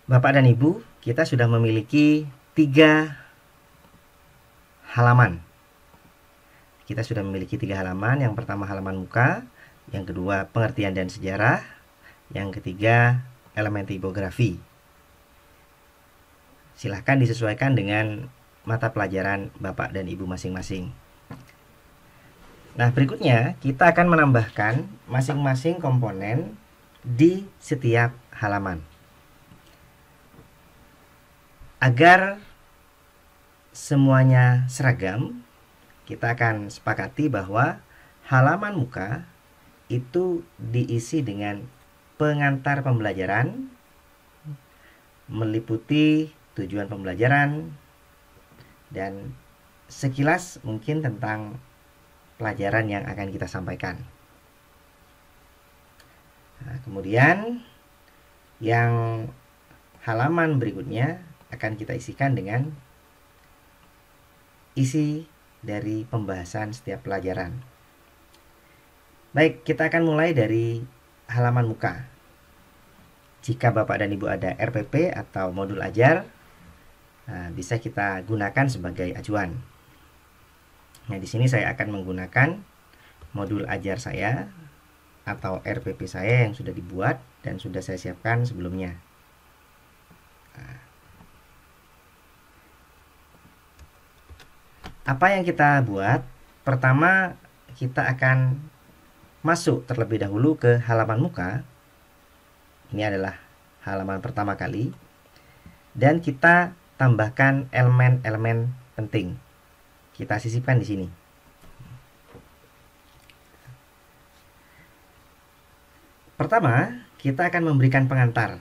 Bapak dan Ibu, kita sudah memiliki 3 halaman. Kita sudah memiliki 3 halaman. Yang pertama halaman muka, yang kedua pengertian dan sejarah, yang ketiga elemen tipografi. Silahkan disesuaikan dengan mata pelajaran Bapak dan Ibu masing-masing. Nah, berikutnya kita akan menambahkan masing-masing komponen di setiap halaman. Agar semuanya seragam, kita akan sepakati bahwa halaman muka itu diisi dengan pengantar pembelajaran, meliputi tujuan pembelajaran, dan sekilas mungkin tentang pelajaran yang akan kita sampaikan. Nah, kemudian yang halaman berikutnya akan kita isikan dengan isi dari pembahasan setiap pelajaran. Baik, kita akan mulai dari halaman muka. Jika Bapak dan Ibu ada RPP atau modul ajar, bisa kita gunakan sebagai acuan. Nah, di sini saya akan menggunakan modul ajar saya atau RPP saya yang sudah dibuat dan sudah saya siapkan sebelumnya. Apa yang kita buat? Pertama, kita akan masuk terlebih dahulu ke halaman muka. Ini adalah halaman pertama kali. Dan kita tambahkan elemen-elemen penting. Kita sisipkan di sini. Pertama, kita akan memberikan pengantar.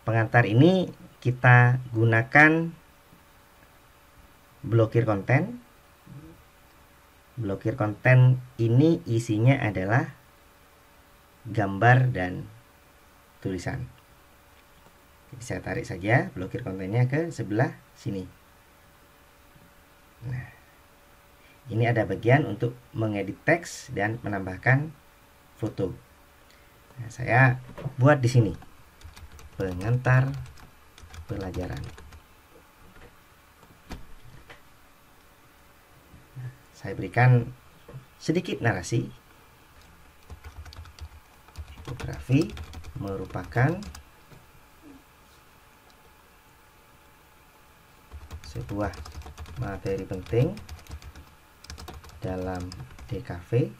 Pengantar ini kita gunakan blokir konten. Blokir konten ini isinya adalah gambar dan tulisan. Jadi saya tarik saja blokir kontennya ke sebelah sini. Nah, ini ada bagian untuk mengedit teks dan menambahkan foto. Nah, saya buat di sini pengantar pelajaran. Saya berikan sedikit narasi. Tipografi merupakan sebuah materi penting dalam DKV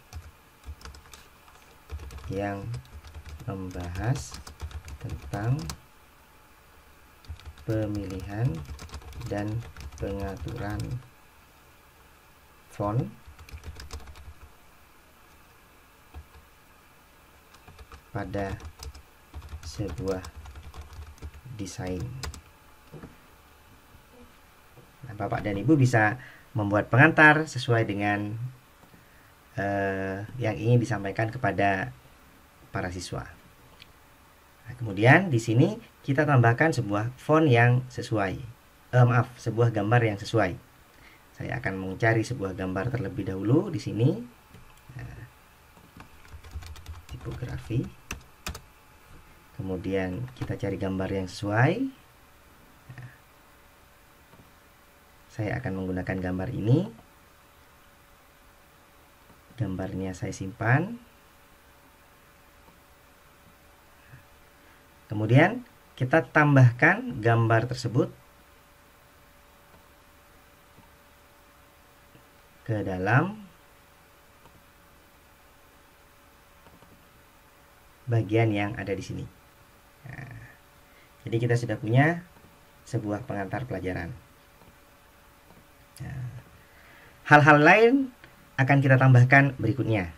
yang membahas tentang pemilihan dan pengaturan font pada sebuah desain. Nah, Bapak dan Ibu bisa membuat pengantar sesuai dengan yang ingin disampaikan kepada para siswa. Nah, kemudian di sini kita tambahkan sebuah font yang sesuai. Sebuah gambar yang sesuai. Saya akan mencari sebuah gambar terlebih dahulu di sini. Nah, tipografi. Kemudian kita cari gambar yang sesuai. Nah, saya akan menggunakan gambar ini. Gambarnya saya simpan. Kemudian kita tambahkan gambar tersebut ke dalam bagian yang ada di sini. Nah, jadi kita sudah punya sebuah pengantar pelajaran. Nah, hal-hal lain akan kita tambahkan berikutnya.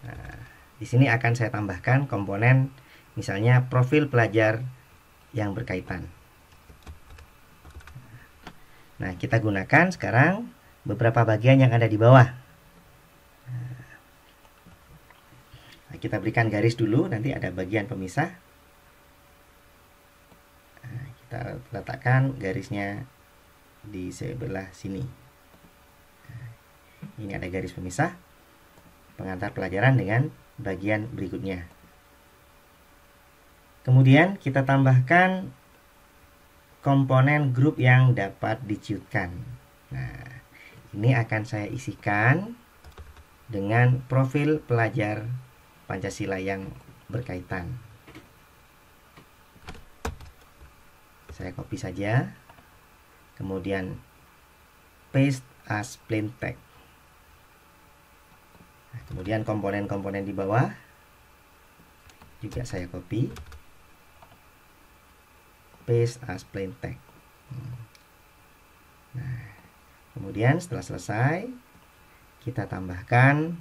Nah, di sini akan saya tambahkan komponen, misalnya profil pelajar yang berkaitan. Nah, kita gunakan sekarang beberapa bagian yang ada di bawah. Nah, kita berikan garis dulu, nanti ada bagian pemisah. Nah, kita letakkan garisnya di sebelah sini. Nah, ini ada garis pemisah pengantar pelajaran dengan bagian berikutnya. Kemudian kita tambahkan komponen grup yang dapat diciutkan. Nah, ini akan saya isikan dengan profil pelajar Pancasila yang berkaitan. Saya copy saja, kemudian paste as plain text. Nah, kemudian komponen-komponen di bawah juga saya copy, paste as plain text. Nah, kemudian setelah selesai, kita tambahkan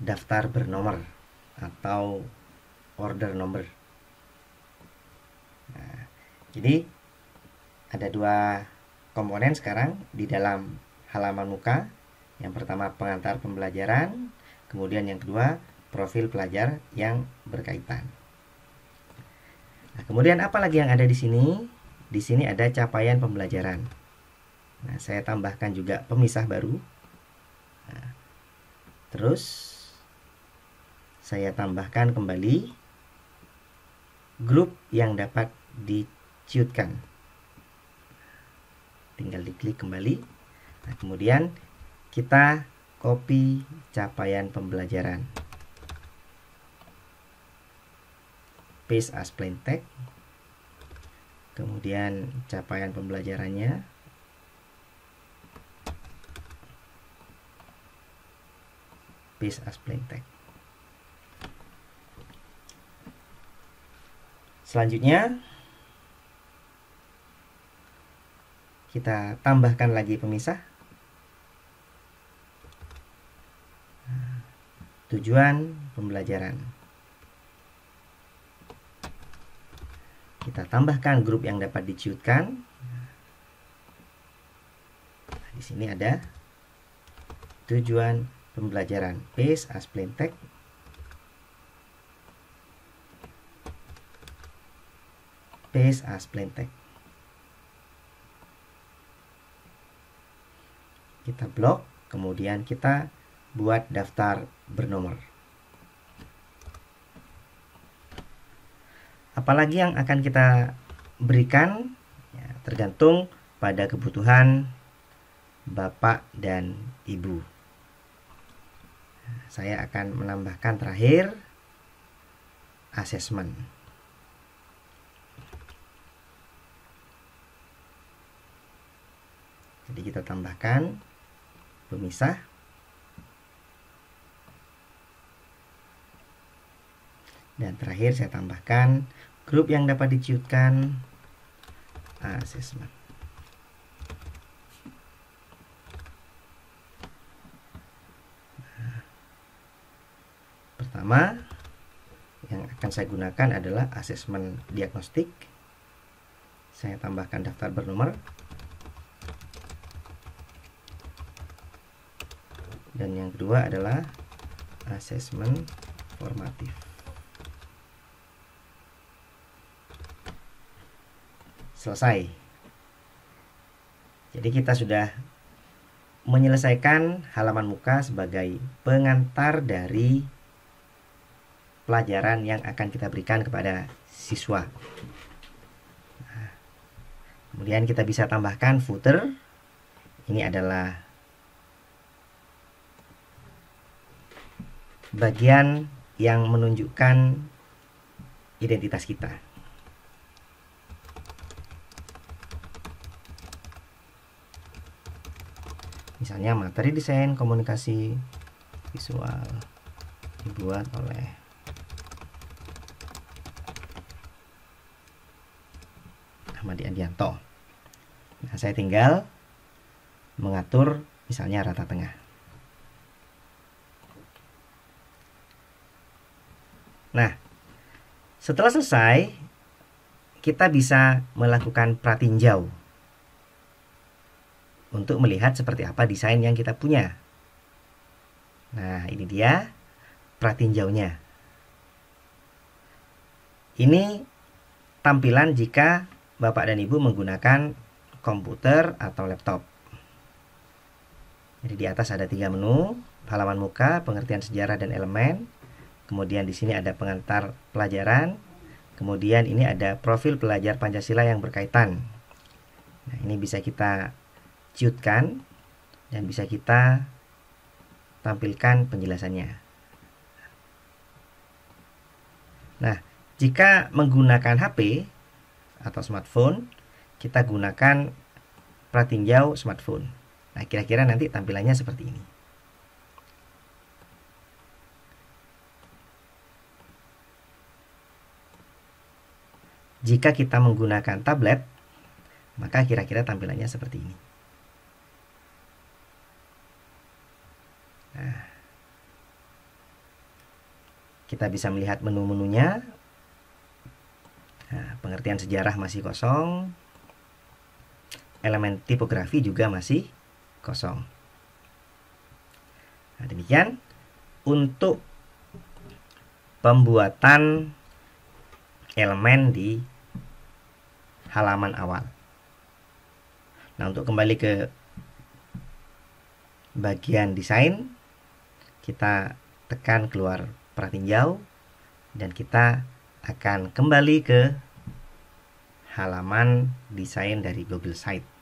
daftar bernomor atau order number. Nah, jadi ada dua komponen sekarang di dalam halaman muka. Yang pertama pengantar pembelajaran, kemudian yang kedua profil pelajar yang berkaitan. Nah, kemudian apa lagi yang ada di sini? Di sini ada capaian pembelajaran. Nah, saya tambahkan juga pemisah baru. Nah, terus saya tambahkan kembali grup yang dapat diciutkan. Tinggal diklik kembali. Nah, kemudian kita copy capaian pembelajaran. Paste as plain text. Kemudian capaian pembelajarannya. Paste as plain text. Selanjutnya kita tambahkan lagi pemisah. Tujuan pembelajaran. Kita tambahkan grup yang dapat diciutkan. Nah, di sini ada tujuan pembelajaran. Paste as plain text. Paste as plain text. Kita blok, kemudian kita buat daftar bernomor. Apalagi yang akan kita berikan ya, tergantung pada kebutuhan Bapak dan Ibu. Saya akan menambahkan terakhir asesmen. Jadi kita tambahkan pemisah. Dan terakhir saya tambahkan grup yang dapat diciutkan asesmen. Pertama yang akan saya gunakan adalah asesmen diagnostik. Saya tambahkan daftar bernomor. Dan yang kedua adalah asesmen formatif. Selesai. Jadi kita sudah menyelesaikan halaman muka sebagai pengantar dari pelajaran yang akan kita berikan kepada siswa. Nah, kemudian kita bisa tambahkan footer. Ini adalah bagian yang menunjukkan identitas kita. Misalnya materi desain komunikasi visual dibuat oleh Ahmadi Andianto. Nah, saya tinggal mengatur misalnya rata tengah. Nah, setelah selesai, kita bisa melakukan pratinjau untuk melihat seperti apa desain yang kita punya. Nah, ini dia pratinjaunya. Ini tampilan jika Bapak dan Ibu menggunakan komputer atau laptop. Jadi di atas ada 3 menu, halaman muka, pengertian sejarah dan elemen. Kemudian di sini ada pengantar pelajaran. Kemudian ini ada profil pelajar Pancasila yang berkaitan. Nah, ini bisa kita ciutkan dan bisa kita tampilkan penjelasannya. Nah, jika menggunakan HP atau smartphone, kita gunakan pratinjau smartphone. Nah, kira-kira nanti tampilannya seperti ini. Jika kita menggunakan tablet, maka kira-kira tampilannya seperti ini. Nah, kita bisa melihat menu-menunya. Nah, pengertian sejarah masih kosong. Elemen tipografi juga masih kosong. Nah, demikian untuk pembuatan elemen di halaman awal. Nah, untuk kembali ke bagian desain, kita tekan keluar pratinjau dan kita akan kembali ke halaman desain dari Google Site.